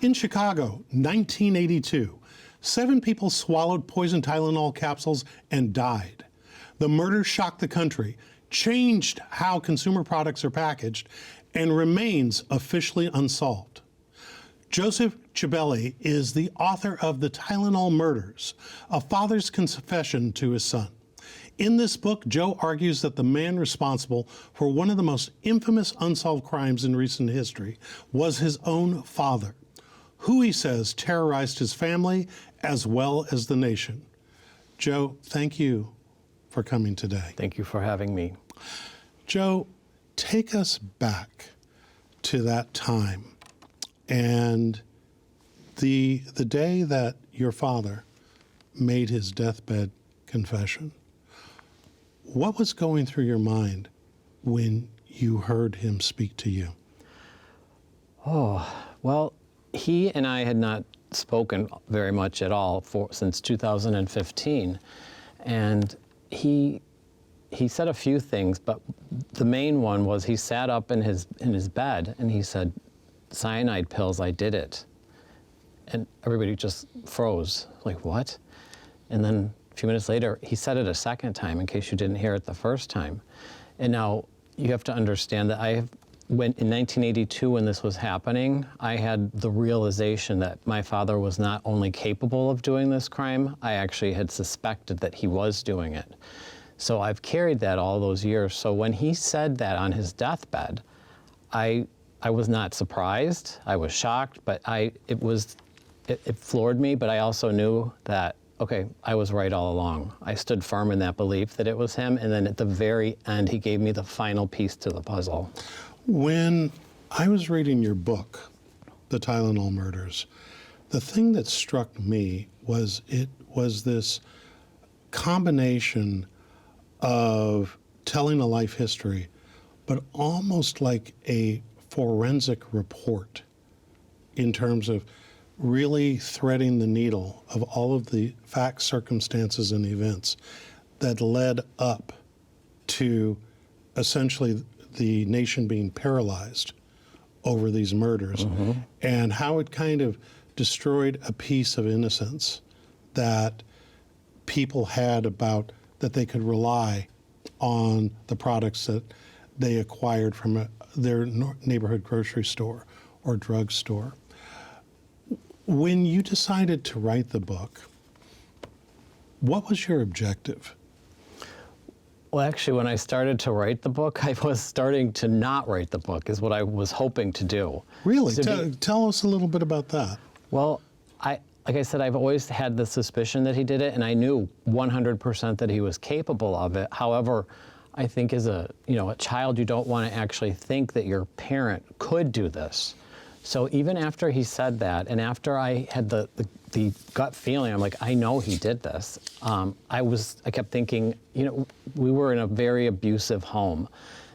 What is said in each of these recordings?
In Chicago, 1982, 7 people swallowed poison Tylenol capsules and died. The murder shocked the country, changed how consumer products are packaged, and remains officially unsolved. Joseph Cibelli is the author of The Tylenol Murders, a father's confession to his son. In this book, Joe argues that the man responsible for one of the most infamous unsolved crimes in recent history was his own father, who he says terrorized his family as well as the nation. Joe, thank you for coming today. Thank you for having me. Joe, take us back to that time and the day that your father made his deathbed confession. What was going through your mind when you heard him speak to you? Oh, well, he and I had not spoken very much at all since 2015. And he said a few things, but the main one was he sat up in his bed and he said, "Cyanide pills, I did it." And everybody just froze, like, what? And then a few minutes later, he said it a second time, in case you didn't hear it the first time. And now you have to understand that in 1982, when this was happening, I had the realization that my father was not only capable of doing this crime, I actually had suspected that he was doing it. So I've carried that all those years. So when he said that on his deathbed, I was not surprised. I was shocked, but it floored me, but I also knew that, okay, I was right all along. I stood firm in that belief that it was him, and then at the very end, he gave me the final piece to the puzzle. When I was reading your book, The Tylenol Murders, the thing that struck me was it was this combination of telling a life history, but almost like a forensic report in terms of really threading the needle of all of the facts, circumstances, and events that led up to essentially the nation being paralyzed over these murders, and how it kind of destroyed a piece of innocence that people had about that they could rely on the products that they acquired from their neighborhood grocery store or drugstore. When you decided to write the book, what was your objective? Well, actually, when I started to write the book, I was starting to not write the book, is what I was hoping to do. Really? Tell us a little bit about that. Well, like I said, I've always had the suspicion that he did it, and I knew 100% that he was capable of it. However, I think as a child, you don't want to actually think that your parent could do this. So even after he said that, and after I had the gut feeling, I'm like, I know he did this. I kept thinking, we were in a very abusive home.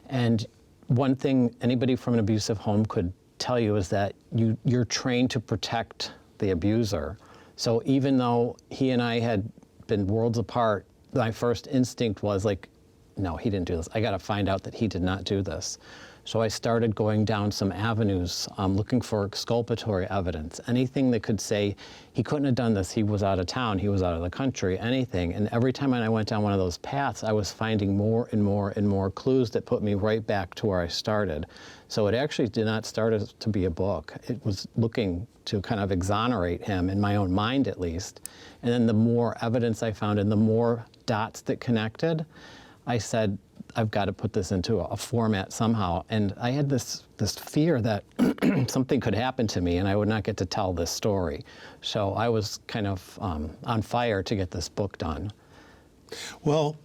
And one thing anybody from an abusive home could tell you is that you're trained to protect the abuser. So even though he and I had been worlds apart, my first instinct was like, no, he didn't do this. I got to find out that he did not do this. So I started going down some avenues, looking for exculpatory evidence, anything that could say he couldn't have done this, he was out of town, he was out of the country, anything. And every time I went down one of those paths, I was finding more and more and more clues that put me right back to where I started. So it actually did not start as to be a book. It was looking to kind of exonerate him, in my own mind at least. And then the more evidence I found and the more dots that connected, I said, I've got to put this into a format somehow. And I had this fear that something could happen to me and I would not get to tell this story. So I was kind of on fire to get this book done. Well,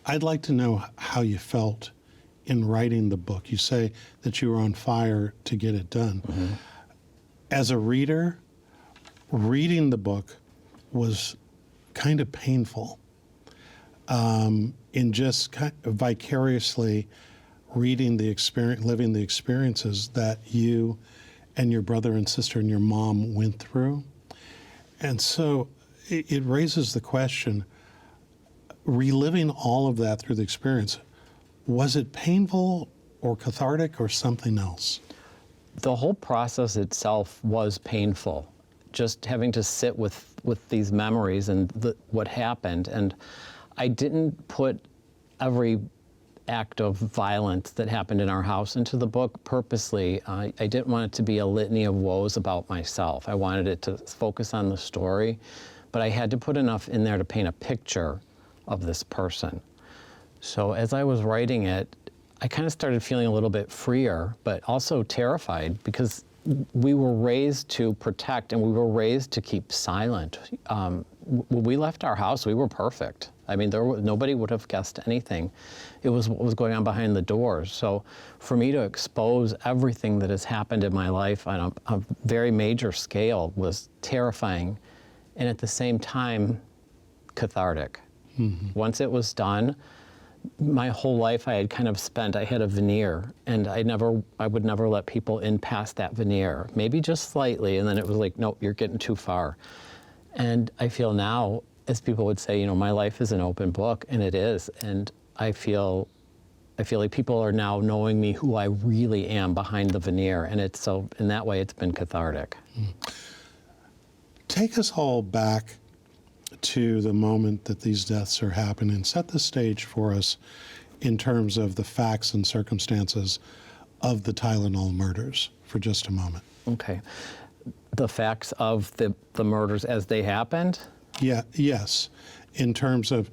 I'd like to know how you felt in writing the book. You say that you were on fire to get it done. Mm-hmm. As a reader, reading the book was kind of painful. In just kind of vicariously reading the experience, living the experiences that you and your brother and sister and your mom went through. And so it raises the question, reliving all of that through the experience, was it painful or cathartic or something else? the whole process itself was painful. Just having to sit with these memories and what happened. And I didn't put every act of violence that happened in our house into the book purposely. I didn't want it to be a litany of woes about myself. I wanted it to focus on the story, but I had to put enough in there to paint a picture of this person. So as I was writing it, I kind of started feeling a little bit freer, but also terrified, because we were raised to protect and we were raised to keep silent. When we left our house, we were perfect. I mean, nobody would have guessed anything. It was what was going on behind the doors. So for me to expose everything that has happened in my life on a very major scale was terrifying, and at the same time, cathartic. Mm-hmm. Once it was done, my whole life I had kind of spent, I had a veneer, and I would never let people in past that veneer, maybe just slightly, and then it was like, nope, you're getting too far. And I feel now, as people would say, my life is an open book, and it is, and I feel like people are now knowing me, who I really am behind the veneer, and it's so, in that way, it's been cathartic. Take us all back to the moment that these deaths are happening. Set the stage for us in terms of the facts and circumstances of the Tylenol murders for just a moment. Okay. The facts of the murders as they happened? Yeah, yes. In terms of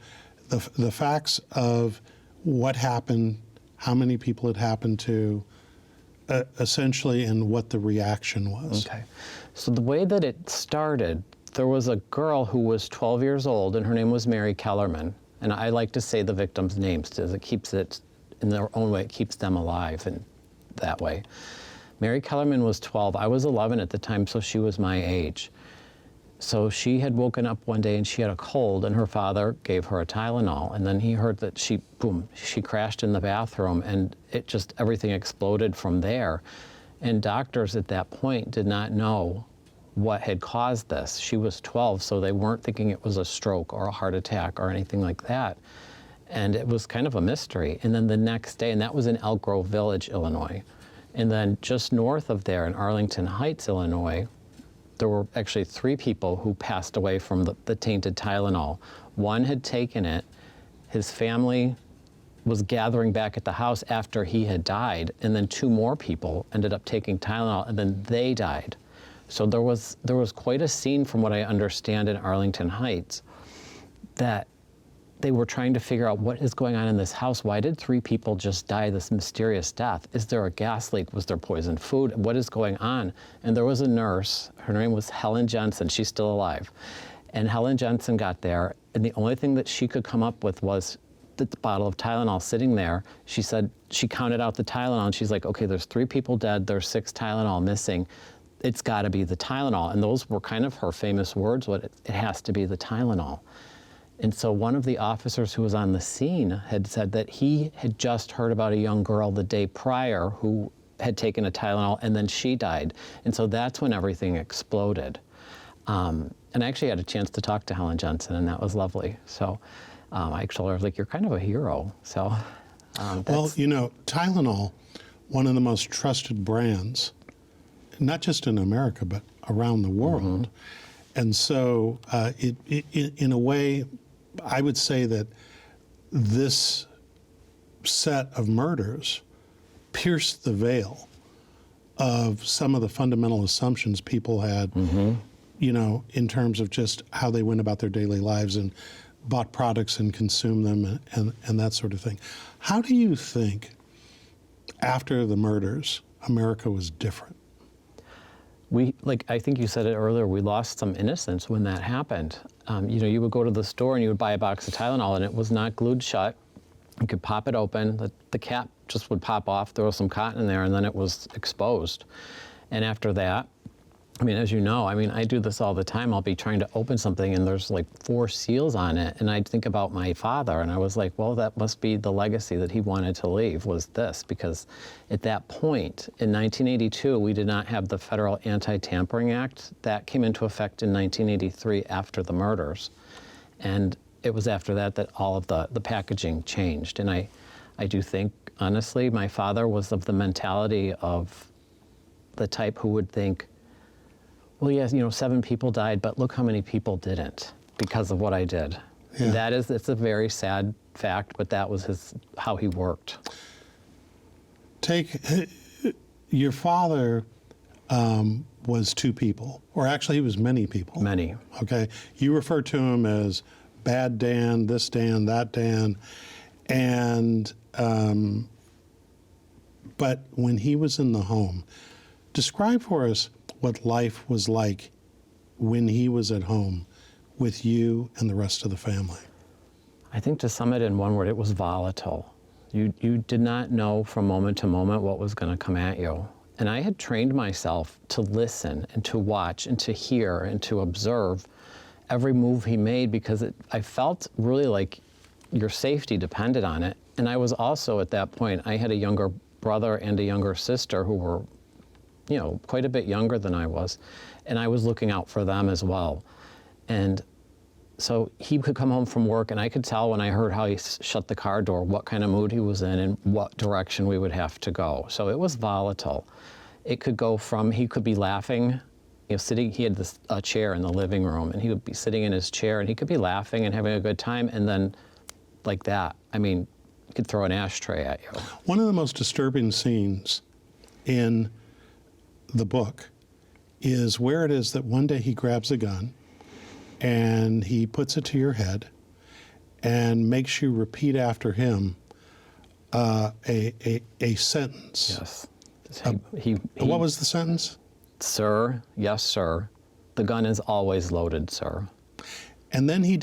the facts of what happened, how many people it happened to, essentially, and what the reaction was. Okay. So the way that it started, there was a girl who was 12 years old, and her name was Mary Kellerman. And I like to say the victims' names, because it keeps it, in their own way, it keeps them alive in that way. Mary Kellerman was 12. I was 11 at the time, so she was my age. So she had woken up one day and she had a cold, and her father gave her a Tylenol. And then he heard that she crashed in the bathroom, and it just, everything exploded from there. And doctors at that point did not know what had caused this. She was 12, so they weren't thinking it was a stroke or a heart attack or anything like that. And it was kind of a mystery. And then the next day, and that was in Elk Grove Village, Illinois. And then just north of there in Arlington Heights, Illinois, there were actually 3 people who passed away from the tainted Tylenol. One had taken it. His family was gathering back at the house after he had died, and then 2 more people ended up taking Tylenol, and then they died. So there was quite a scene, from what I understand, in Arlington Heights, that they were trying to figure out what is going on in this house. Why did 3 people just die this mysterious death? Is there a gas leak? Was there poisoned food? What is going on? And there was a nurse. Her name was Helen Jensen. She's still alive. And Helen Jensen got there, and the only thing that she could come up with was the bottle of Tylenol sitting there. She said she counted out the Tylenol, and she's like, okay, there's 3 people dead. There's 6 Tylenol missing. It's got to be the Tylenol. And those were kind of her famous words, it has to be the Tylenol. And so one of the officers who was on the scene had said that he had just heard about a young girl the day prior who had taken a Tylenol, and then she died. And so that's when everything exploded. And I actually had a chance to talk to Helen Jensen, and that was lovely. So I told her, I was like, you're kind of a hero. So well, Tylenol, one of the most trusted brands, not just in America, but around the world. Mm-hmm. And so in a way, I would say that this set of murders pierced the veil of some of the fundamental assumptions people had, mm-hmm. In terms of just how they went about their daily lives and bought products and consumed them and that sort of thing. How do you think, after the murders, America was different? I think you said it earlier, we lost some innocence when that happened. You would go to the store and you would buy a box of Tylenol, and it was not glued shut. You could pop it open, the cap just would pop off, there was some cotton in there, and then it was exposed. And after that, as you know, I do this all the time. I'll be trying to open something and there's like 4 seals on it. And I'd think about my father, and I was like, well, that must be the legacy that he wanted to leave, was this. Because at that point, in 1982, we did not have the Federal Anti-Tampering Act. That came into effect in 1983 after the murders. And it was after that that all of the packaging changed. And I do think, honestly, my father was of the mentality of the type who would think, well, yes, 7 people died, but look how many people didn't because of what I did. Yeah. It's a very sad fact, but that was how he worked. Your father was 2 people, or actually he was many people. Many. Okay. You refer to him as Bad Dan, this Dan, that Dan. And, but when he was in the home, describe for us what life was like when he was at home with you and the rest of the family. I think to sum it in one word, it was volatile. You did not know from moment to moment what was going to come at you. And I had trained myself to listen and to watch and to hear and to observe every move he made because I felt really like your safety depended on it. And I was also at that point, I had a younger brother and a younger sister who were, quite a bit younger than I was. And I was looking out for them as well. And so he could come home from work and I could tell when I heard how he shut the car door what kind of mood he was in and what direction we would have to go. So it was volatile. It could go from, he could be laughing, sitting, he had a chair in the living room and he would be sitting in his chair and he could be laughing and having a good time and then like that, you could throw an ashtray at you. One of the most disturbing scenes in the book is where it is that one day he grabs a gun and he puts it to your head and makes you repeat after him a sentence. Yes. What was the sentence? Sir, yes, sir. The gun is always loaded, sir. And then he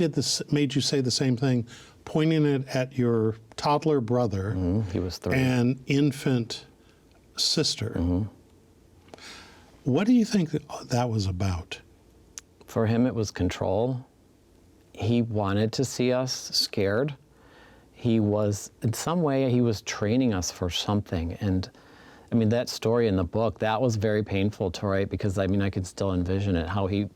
made you say the same thing, pointing it at your toddler brother He was 3. and infant sister. Mm-hmm. What do you think that was about? For him, it was control. He wanted to see us scared. In some way, he was training us for something. And that story in the book, that was very painful to write because, I could still envision it, how he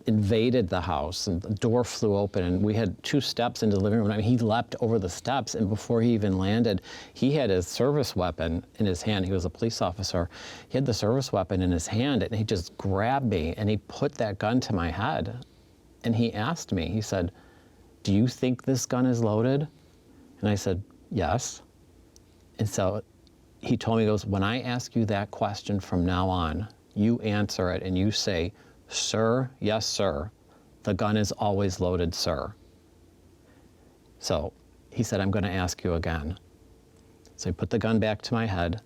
invaded the house and the door flew open and we had 2 steps into the living room. He leapt over the steps and before he even landed, he had his service weapon in his hand. He was a police officer. He had the service weapon in his hand and he just grabbed me and he put that gun to my head. And he asked me, he said, "Do you think this gun is loaded?" And I said, "Yes." And so he told me, he goes, "When I ask you that question from now on, you answer it and you say, 'Sir, yes, sir. The gun is always loaded, sir.'" So he said, "I'm going to ask you again." So he put the gun back to my head,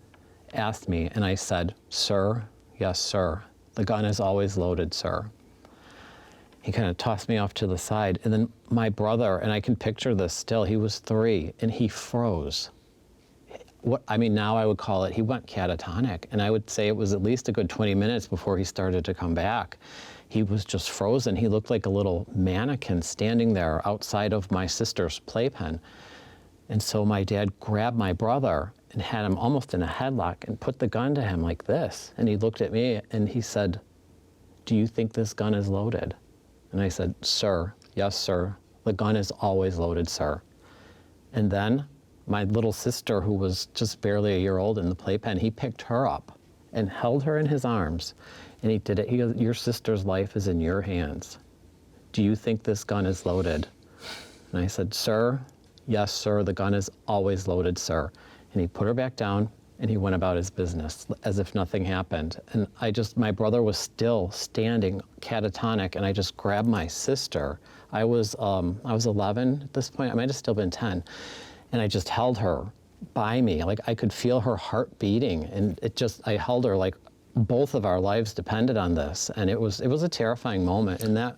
asked me, and I said, "Sir, yes, sir. The gun is always loaded, sir." He kind of tossed me off to the side. And then my brother, and I can picture this still, he was 3, and he froze. Now I would call it, he went catatonic. And I would say it was at least a good 20 minutes before he started to come back. He was just frozen. He looked like a little mannequin standing there outside of my sister's playpen. And so my dad grabbed my brother and had him almost in a headlock and put the gun to him like this. And he looked at me and he said, "Do you think this gun is loaded?" And I said, "Sir, yes, sir. The gun is always loaded, sir." And then my little sister, who was just barely a year old in the playpen, he picked her up and held her in his arms. And he did it. He goes, "Your sister's life is in your hands. Do you think this gun is loaded?" And I said, "Sir, yes, sir. The gun is always loaded, sir." And he put her back down and he went about his business as if nothing happened. And my brother was still standing catatonic, and I just grabbed my sister. I was 11 at this point. I might have still been 10. And I just held her by me. Like I could feel her heart beating. And I held her like both of our lives depended on this. And it was a terrifying moment. And that,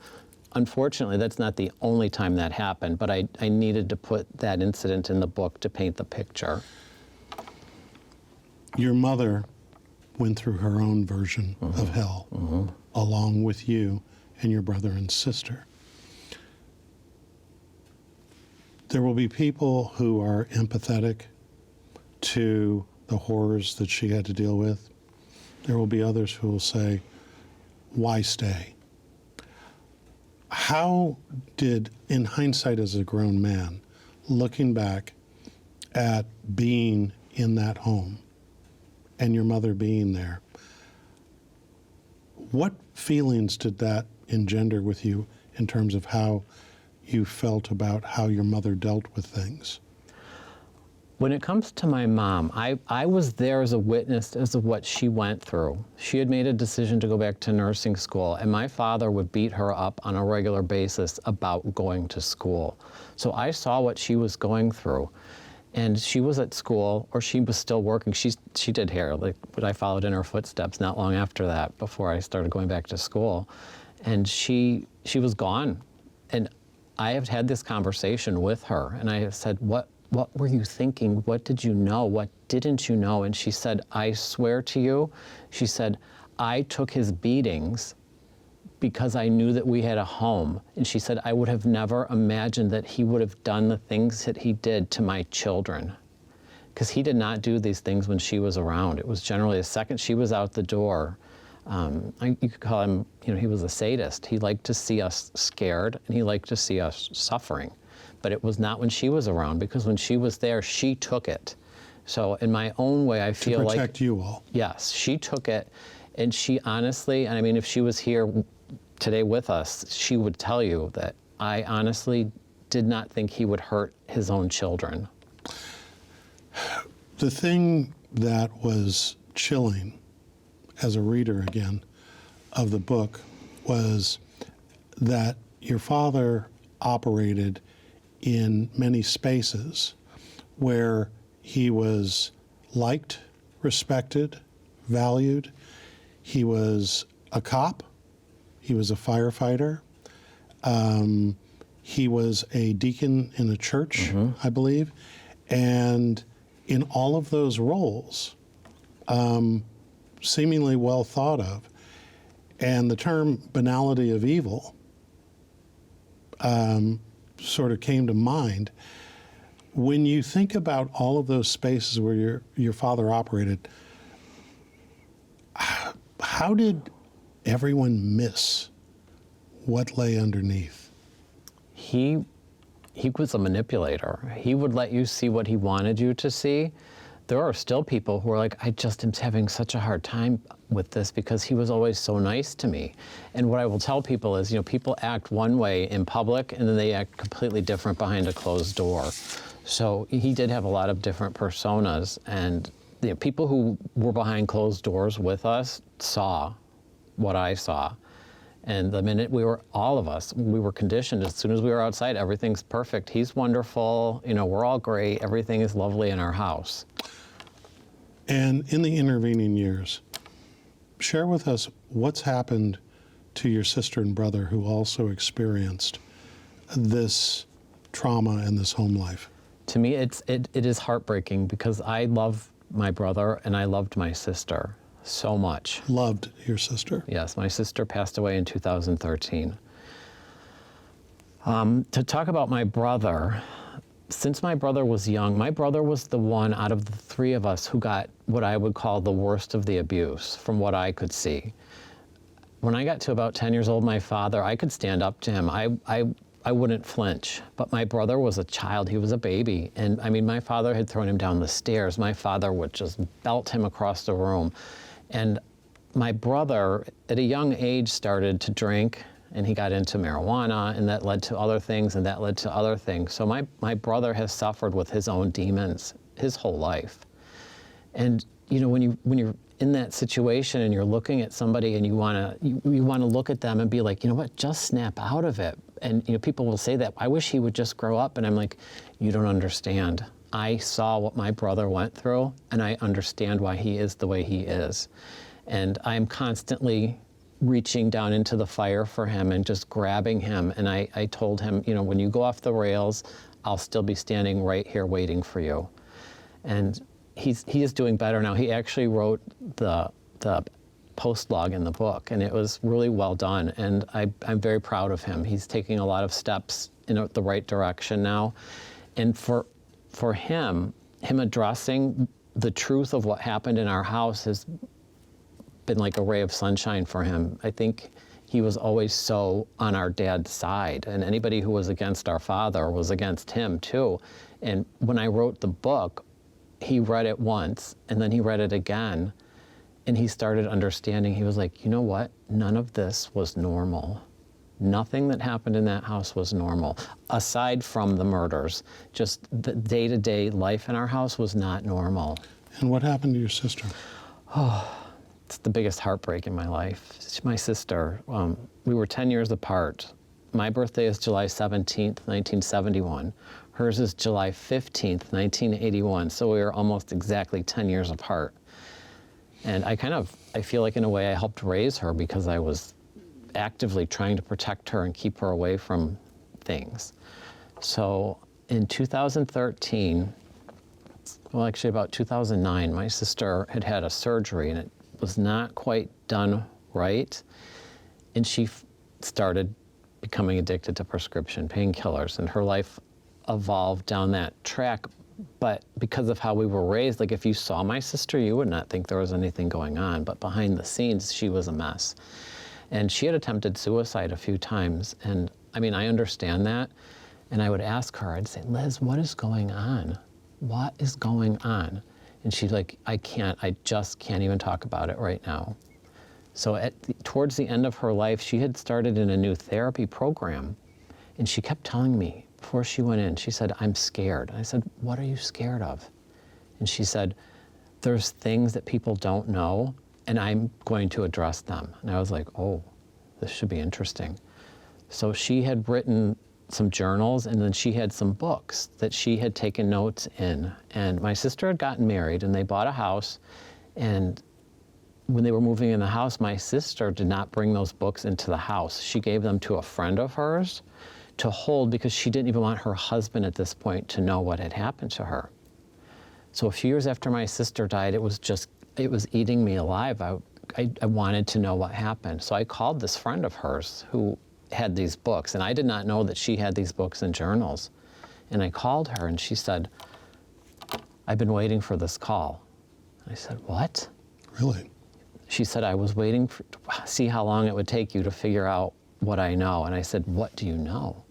unfortunately, that's not the only time that happened, but I needed to put that incident in the book to paint the picture. Your mother went through her own version of hell, along with you and your brother and sister. There will be people who are empathetic to the horrors that she had to deal with. There will be others who will say, "Why stay?" How did, in hindsight as a grown man, looking back at being in that home, and your mother being there. What feelings did that engender with you in terms of how you felt about how your mother dealt with things? When it comes to my mom, I was there as a witness as of what she went through. She had made a decision to go back to nursing school, and my father would beat her up on a regular basis about going to school. So I saw what she was going through. And she was at school, or she was still working. She did hair, but I followed in her footsteps not long after that, before I started going back to school. And she was gone. And I have had this conversation with her, and I have said, what were you thinking? What did you know? What didn't you know? And she said, I swear to you, she said, I took his beatings because I knew that we had a home. And she said, I would have never imagined that he would have done the things that he did to my children. Because he did not do these things when she was around. It was generally the second she was out the door. You could call him, he was a sadist. He liked to see us scared, and he liked to see us suffering. But it was not when she was around, because when she was there, she took it. So in my own way, I feel like— To protect you all. Yes, she took it, and she honestly, and I mean, if she was here today with us, she would tell you that I honestly did not think he would hurt his own children. The thing that was chilling as a reader again of the book was that your father operated in many spaces where he was liked, respected, valued. He was a cop. He was a firefighter. He was a deacon in a church, I believe. And in all of those roles, seemingly well thought of, and the term banality of evil sort of came to mind. When you think about all of those spaces where your father operated, how did everyone miss what lay underneath? He was a manipulator. He would let you see what he wanted you to see. There are still people who are like, I just am having such a hard time with this because he was always so nice to me. And what I will tell people is, people act one way in public and then they act completely different behind a closed door. So he did have a lot of different personas, and people who were behind closed doors with us saw what I saw. And the minute all of us, we were conditioned, as soon as we were outside, everything's perfect. He's wonderful, we're all great, everything is lovely in our house. And in the intervening years, share with us what's happened to your sister and brother who also experienced this trauma and this home life. To me, it is heartbreaking because I love my brother and I loved my sister so much. Loved your sister? Yes, my sister passed away in 2013. To talk about my brother, since my brother was young, my brother was the one out of the three of us who got what I would call the worst of the abuse, from what I could see. When I got to about 10 years old, my father, I could stand up to him. I wouldn't flinch. But my brother was a child. He was a baby. And I mean, my father had thrown him down the stairs. My father would just belt him across the room. And my brother, at a young age, started to drink, and he got into marijuana, and that led to other things, and that led to other things. So my brother has suffered with his own demons his whole life. And when you're in that situation and you're looking at somebody and you want to look at them and be like, what, just snap out of it. And people will say that, I wish he would just grow up. And I'm like, you don't understand. I saw what my brother went through, and I understand why he is the way he is. And I'm constantly reaching down into the fire for him and just grabbing him. And I told him, when you go off the rails, I'll still be standing right here waiting for you. And he is doing better now. He actually wrote the post log in the book, and it was really well done. And I'm very proud of him. He's taking a lot of steps in the right direction now. And for him addressing the truth of what happened in our house has been like a ray of sunshine for him. I think he was always so on our dad's side, and anybody who was against our father was against him too. And when I wrote the book, he read it once, and then he read it again, and he started understanding. He was like, you know what? None of this was normal. Nothing that happened in that house was normal, aside from the murders. Just the day-to-day life in our house was not normal. And what happened to your sister? It's the biggest heartbreak in my life. My sister, we were 10 years apart. My birthday is July 17th, 1971. Hers is July 15th, 1981. So we were almost exactly 10 years apart. And I feel like in a way I helped raise her because I was actively trying to protect her and keep her away from things. So in 2013, well, actually about 2009, my sister had had a surgery and it was not quite done right. And she started becoming addicted to prescription painkillers, and her life evolved down that track. But because of how we were raised, like if you saw my sister, you would not think there was anything going on. But behind the scenes, she was a mess. And she had attempted suicide a few times. And I mean, I understand that. And I would ask her, I'd say, Liz, what is going on? What is going on? And she's like, I just can't even talk about it right now. So towards the end of her life, she had started in a new therapy program. And she kept telling me, before she went in, she said, I'm scared. And I said, what are you scared of? And she said, there's things that people don't know, and I'm going to address them. And I was like, oh, this should be interesting. So she had written some journals, and then she had some books that she had taken notes in. And my sister had gotten married, and they bought a house. And when they were moving in the house, my sister did not bring those books into the house. She gave them to a friend of hers to hold because she didn't even want her husband at this point to know what had happened to her. So a few years after my sister died, it was eating me alive. I wanted to know what happened. So I called this friend of hers who had these books, and I did not know that she had these books and journals. And I called her, and she said, I've been waiting for this call. I said, what? Really? She said, I was waiting to see how long it would take you to figure out what I know. And I said, what do you know?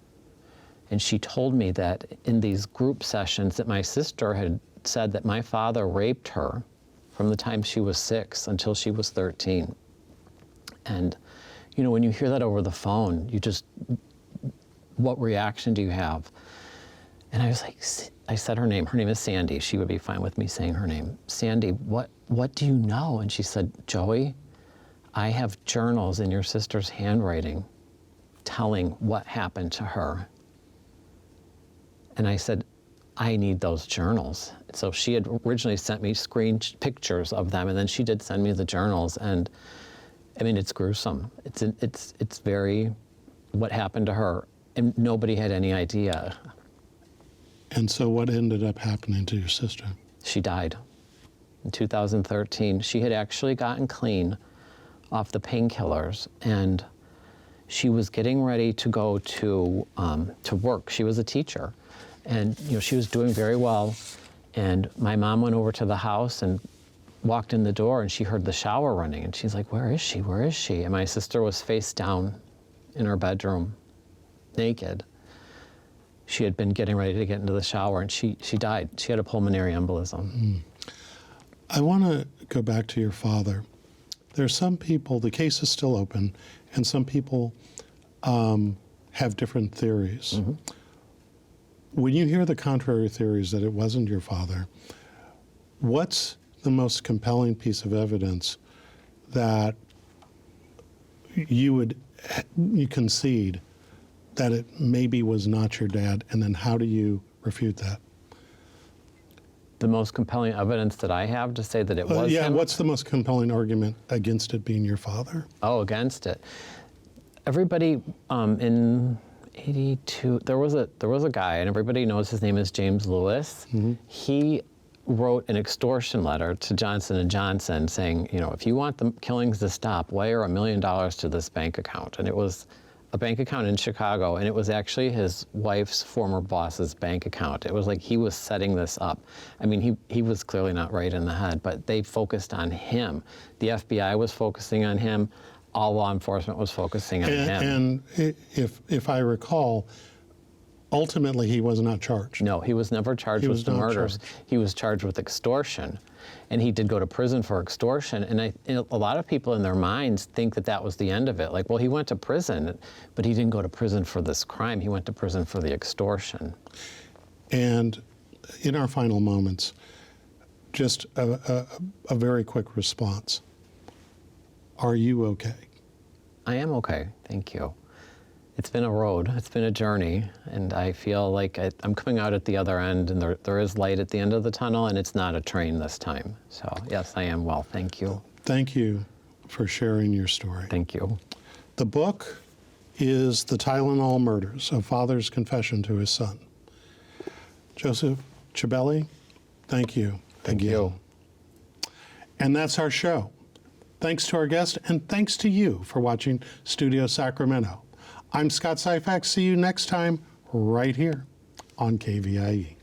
And she told me that in these group sessions that my sister had said that my father raped her from the time she was 6 until she was 13. And, you know, when you hear that over the phone, what reaction do you have? And I was like, I said her name is Sandy. She would be fine with me saying her name. Sandy, what do you know? And she said, Joey, I have journals in your sister's handwriting telling what happened to her. And I said, I need those journals. So she had originally sent me pictures of them, and then she did send me the journals. And I mean, it's gruesome. It's very, what happened to her, and nobody had any idea. And so what ended up happening to your sister? She died in 2013. She had actually gotten clean off the painkillers, and she was getting ready to go to work. She was a teacher, and you know, she was doing very well. And my mom went over to the house and walked in the door, and she heard the shower running, and she's like, where is she? Where is she? And my sister was face down in her bedroom, naked. She had been getting ready to get into the shower, and she died. She had a pulmonary embolism. I want to go back to your father. There's some people, the case is still open, and some people have different theories. Mm-hmm. When you hear the contrary theories that it wasn't your father, what's the most compelling piece of evidence that you concede that it maybe was not your dad, and then how do you refute that? The most compelling evidence that I have to say that it was him? What's the most compelling argument against it being your father? Oh, against it. Everybody in 82, there was a guy, and everybody knows his name is James Lewis. Mm-hmm. He wrote an extortion letter to Johnson & Johnson saying, you know, if you want the killings to stop, wire $1 million to this bank account. And it was a bank account in Chicago, and it was actually his wife's former boss's bank account. It was like he was setting this up. I mean, he was clearly not right in the head, but they focused on him. The FBI was focusing on him. All law enforcement was focusing on him. And if I recall, ultimately he was not charged. No, he was never charged He with was the not murders. charged. He was charged with extortion. And he did go to prison for extortion. And a lot of people in their minds think that that was the end of it. Like, well, he went to prison, but he didn't go to prison for this crime. He went to prison for the extortion. And in our final moments, just a very quick response. Are you okay? I am okay, thank you. It's been a road, it's been a journey, and I feel like I'm coming out at the other end, and there is light at the end of the tunnel, and it's not a train this time. So yes, I am well, thank you. Thank you for sharing your story. Thank you. The book is The Tylenol Murders, a father's confession to his son. Joseph Cibelli, thank you. Thank again. you. And that's our show. Thanks to our guest, and thanks to you for watching Studio Sacramento. I'm Scott Syphax. See you next time right here on KVIE.